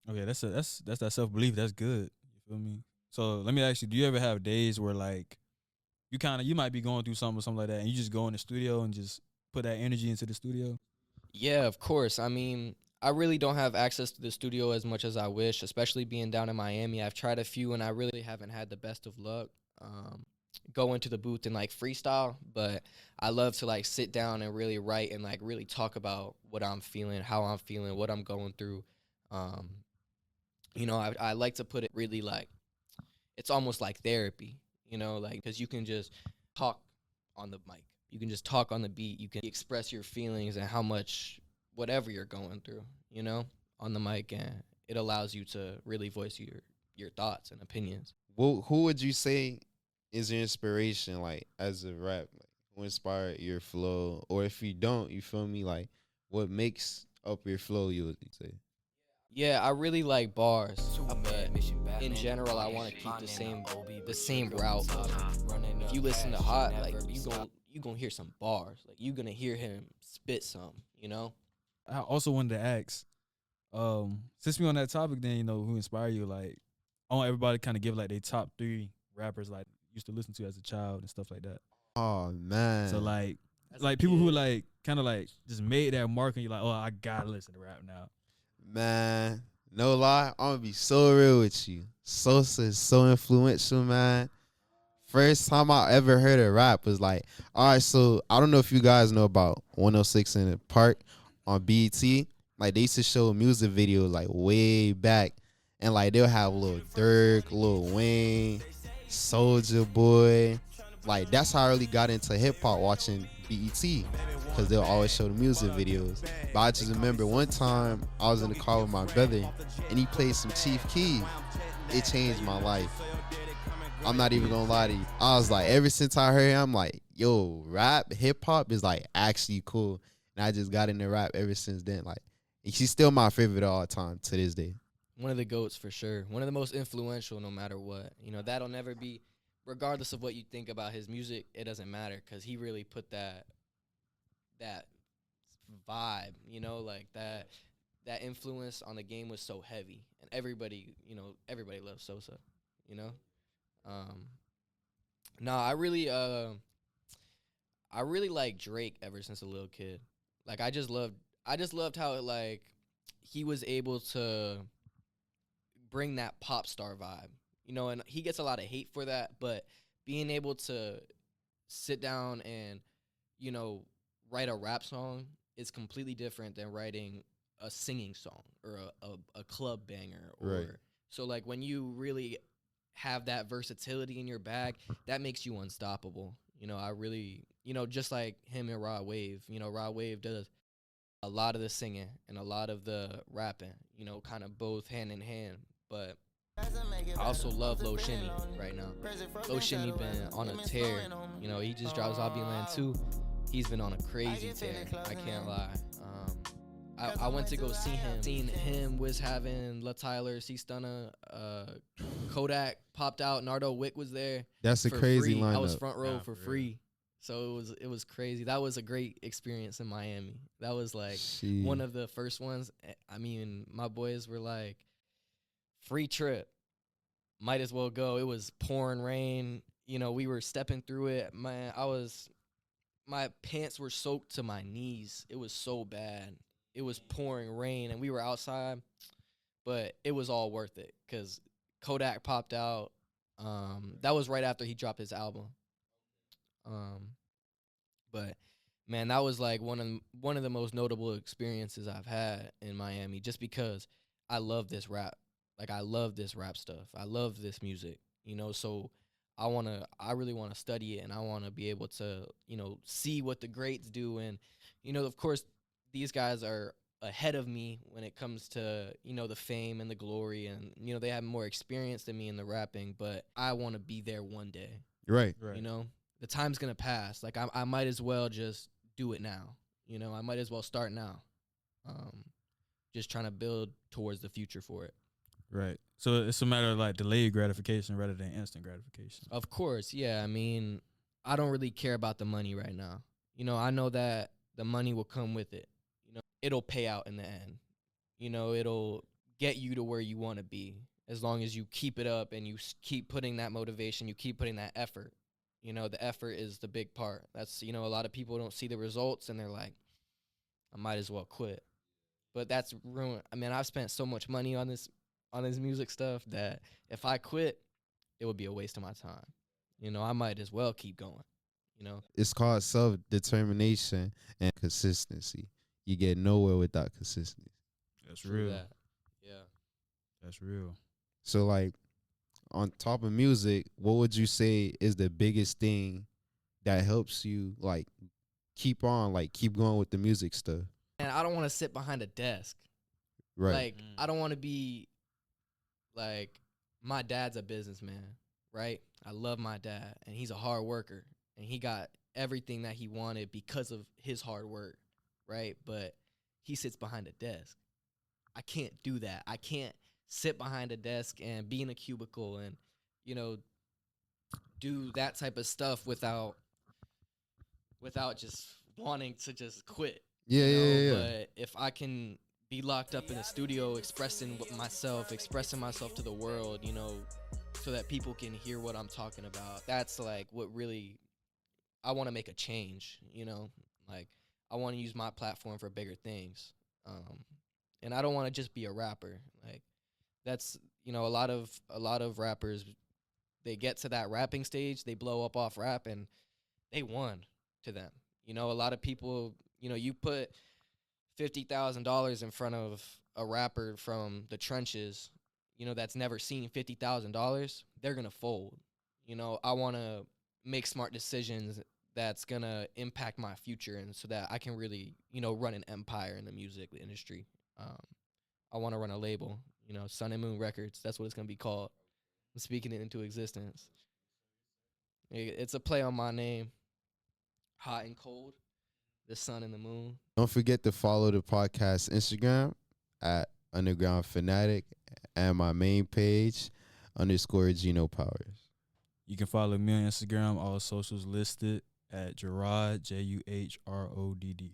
Okay, that's that self belief. That's good. You feel me? So let me ask you: do you ever have days where like you might be going through something or something like that, and you just go in the studio and just put that energy into the studio? Yeah, of course. I mean, I really don't have access to the studio as much as I wish, especially being down in Miami. I've tried a few and I really haven't had the best of luck. Go into the booth and like freestyle, but I love to like sit down and really write and like really talk about what I'm feeling, how I'm feeling, what I'm going through. Um, I like to put it really like it's almost like therapy, like because you can just talk on the mic, you can just talk on the beat, you can express your feelings and how much whatever you're going through, on the mic, and it allows you to really voice your thoughts and opinions. Who would you say is your inspiration, like as a rap? Like, who inspired your flow? Or if you don't, you feel me? Like, what makes up your flow? You would say. Yeah, I really like bars, but in general, I want to keep the same route. If you listen to Haught, like you gonna hear some bars, like you gonna hear him spit some. I also wanted to ask, since we on that topic, then who inspire you? Like, I want everybody kind of give like their top three rappers like used to listen to as a child and stuff like that. Oh So man, like people who like kind of like just made that mark and you're like, oh, I gotta listen to rap now. man. No lie, I'm gonna be so real with you. Sosa is so influential, man. First time I ever heard a rap was like, all right, so I don't know if you guys know about 106 in the Park on BET. Like they used to show music videos like way back, and like they'll have Lil Durk, Lil Wayne, Soldier Boy. Like that's how I really got into hip hop, watching BET, because they'll always show the music videos. But I just remember one time I was in the car with my brother, and he played some Chief Keef. It changed my life. I'm not even gonna lie to you. I was like, ever since I heard him, I'm like, yo, rap, hip hop is like actually cool. And I just got into rap ever since then. Like, she's still my favorite of all time to this day. One of the goats for sure. One of the most influential, no matter what. That'll never be, regardless of what you think about his music. It doesn't matter because he really put that vibe. Like that influence on the game was so heavy, and everybody loves Sosa. You know. Um, no, I really like Drake ever since a little kid. Like I just loved how like he was able to bring that pop star vibe. And he gets a lot of hate for that, but being able to sit down and, you know, write a rap song is completely different than writing a singing song or a club banger Right. or so like when you really have that versatility in your bag, that makes you unstoppable. I really, just like him and Rod Wave, Rod Wave does a lot of the singing and a lot of the rapping, kind of both hand in hand. But I also love Low Shimmy right now. Low Shimmy been on a tear. He just dropped Zombieland 2. He's been on a crazy tear. I can't lie. I went to go see him. Seen him was having La Tyler, C Stunna, Kodak popped out. Nardo Wick was there That's a for crazy free. I was lineup. front row Nah, for for real. free. So it was crazy. That was a great experience in Miami. That was like one She. of the first ones. I mean, my boys were like, free trip, might as well go. It was pouring rain. We were stepping through it. My pants were soaked to my knees. It was so bad. It was pouring rain, and we were outside, but it was all worth it because Kodak popped out. That was right after he dropped his album. Um, but man, that was like one of the most notable experiences I've had in Miami, just because I love this rap. Like I love this rap stuff. I love this music. So I really wanna study it, and I wanna be able to, see what the greats do, and of course, these guys are ahead of me when it comes to the fame and the glory, and they have more experience than me in the rapping, but I want to be there one day. Right. Right. The time's gonna pass. Like I might as well just do it now. I might as well start now. Um, just trying to build towards the future for it. Right. So it's a matter of like delayed gratification rather than instant gratification. Of course, yeah. I mean, I don't really care about the money right now. I know that the money will come with it. It'll pay out in the end. It'll get you to where you want to be, as long as you keep it up and you keep putting that motivation, you keep putting that effort. You know, the effort is the big part. That's, you know, a lot of people don't see the results and they're like, I might as well quit. But that's ruin. I mean, I've spent so much money on this music stuff that if I quit, it would be a waste of my time. You know, I might as well keep going. You know, It's called self-determination and consistency. You get nowhere without consistency. That's true real. that. Yeah. That's real. So, like, on top of music, what would you say is the biggest thing that helps you, like, keep going with the music stuff? And I don't want to sit behind a desk. Right. Like, I don't want to be like, my dad's a businessman, right? I love my dad, and he's a hard worker, and he got everything that he wanted because of his hard work, right? But he sits behind a desk. I can't do that. I can't sit behind a desk and be in a cubicle and, you know, do that type of stuff without just wanting to just quit. Yeah, you know? yeah. But if I can be locked up in a studio expressing myself to the world, you know, so that people can hear what I'm talking about, that's like what really, I want to make a change, you know, like I want to use my platform for bigger things. And I don't want to just be a rapper. Like, that's, you know, a lot of rappers, they get to that rapping stage, they blow up off rap, and they won to them. You know, a lot of people, you know, you put $50,000 in front of a rapper from the trenches, you know, that's never seen $50,000, they're going to fold. You know, I want to make smart decisions that's going to impact my future, and so that I can really, you know, run an empire in the music industry. I want to run a label, you know, Sun and Moon Records. That's what it's going to be called. I'm speaking it into existence. It's a play on my name, Hot and Cold, the sun and the moon. Don't forget to follow the podcast Instagram at Underground Fanatic and my main page _Gino Powers. You can follow me on Instagram, all socials listed at Gerard, JUHRODD.